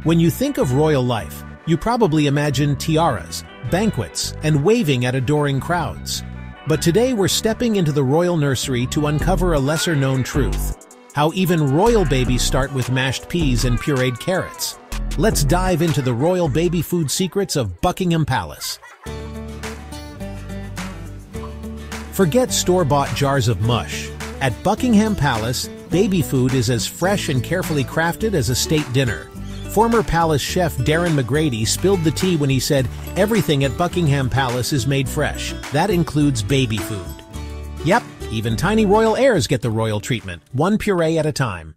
When you think of royal life, you probably imagine tiaras, banquets, and waving at adoring crowds. But today we're stepping into the royal nursery to uncover a lesser-known truth: how even royal babies start with mashed peas and pureed carrots. Let's dive into the royal baby food secrets of Buckingham Palace. Forget store-bought jars of mush. At Buckingham Palace, baby food is as fresh and carefully crafted as a state dinner. Former palace chef Darren McGrady spilled the tea when he said, "Everything at Buckingham Palace is made fresh. That includes baby food." Yep, even tiny royal heirs get the royal treatment, one puree at a time.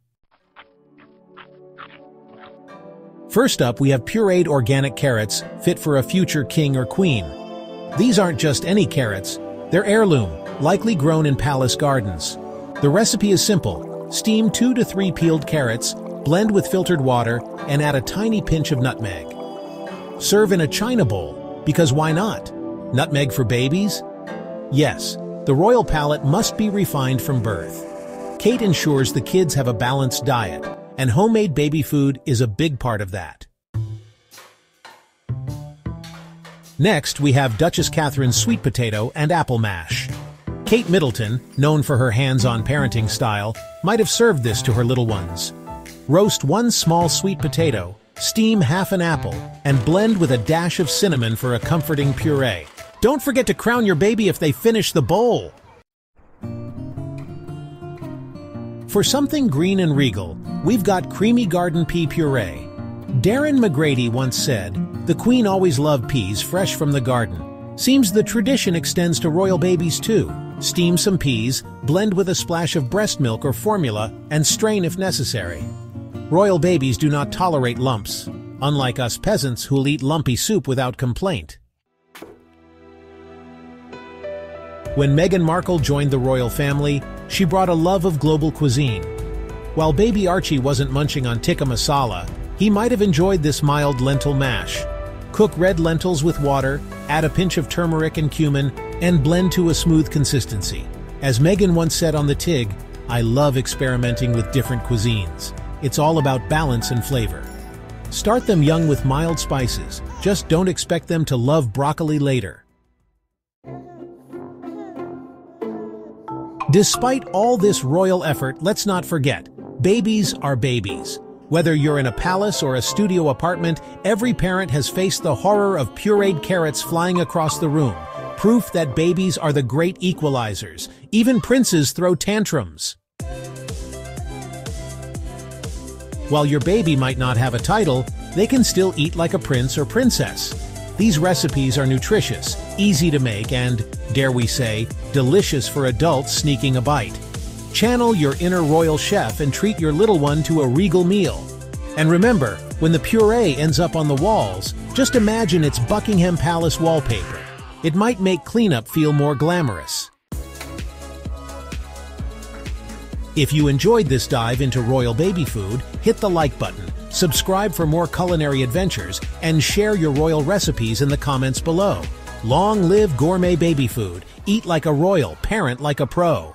First up, we have pureed organic carrots, fit for a future king or queen. These aren't just any carrots. They're heirloom, likely grown in palace gardens. The recipe is simple. Steam 2 to 3 peeled carrots, blend with filtered water, and add a tiny pinch of nutmeg. Serve in a china bowl, because why not? Nutmeg for babies? Yes, the royal palate must be refined from birth. Kate ensures the kids have a balanced diet, and homemade baby food is a big part of that. Next, we have Duchess Catherine's sweet potato and apple mash. Kate Middleton, known for her hands-on parenting style, might have served this to her little ones. Roast 1 small sweet potato, steam half an apple, and blend with a dash of cinnamon for a comforting puree. Don't forget to crown your baby if they finish the bowl. For something green and regal, we've got creamy garden pea puree. Darren McGrady once said, "The Queen always loved peas fresh from the garden." Seems the tradition extends to royal babies too. Steam some peas, blend with a splash of breast milk or formula, and strain if necessary. Royal babies do not tolerate lumps, unlike us peasants who'll eat lumpy soup without complaint. When Meghan Markle joined the royal family, she brought a love of global cuisine. While baby Archie wasn't munching on tikka masala, he might have enjoyed this mild lentil mash. Cook red lentils with water, add a pinch of turmeric and cumin, and blend to a smooth consistency. As Meghan once said on the TIG, "I love experimenting with different cuisines. It's all about balance and flavor." Start them young with mild spices, just don't expect them to love broccoli later. Despite all this royal effort, let's not forget, babies are babies. Whether you're in a palace or a studio apartment, every parent has faced the horror of pureed carrots flying across the room. Proof that babies are the great equalizers. Even princes throw tantrums. While your baby might not have a title, they can still eat like a prince or princess. These recipes are nutritious, easy to make, and, dare we say, delicious for adults sneaking a bite. Channel your inner royal chef and treat your little one to a regal meal. And remember, when the puree ends up on the walls, just imagine it's Buckingham Palace wallpaper. It might make cleanup feel more glamorous. If you enjoyed this dive into royal baby food, hit the like button, subscribe for more culinary adventures, and share your royal recipes in the comments below. Long live gourmet baby food. Eat like a royal, parent like a pro.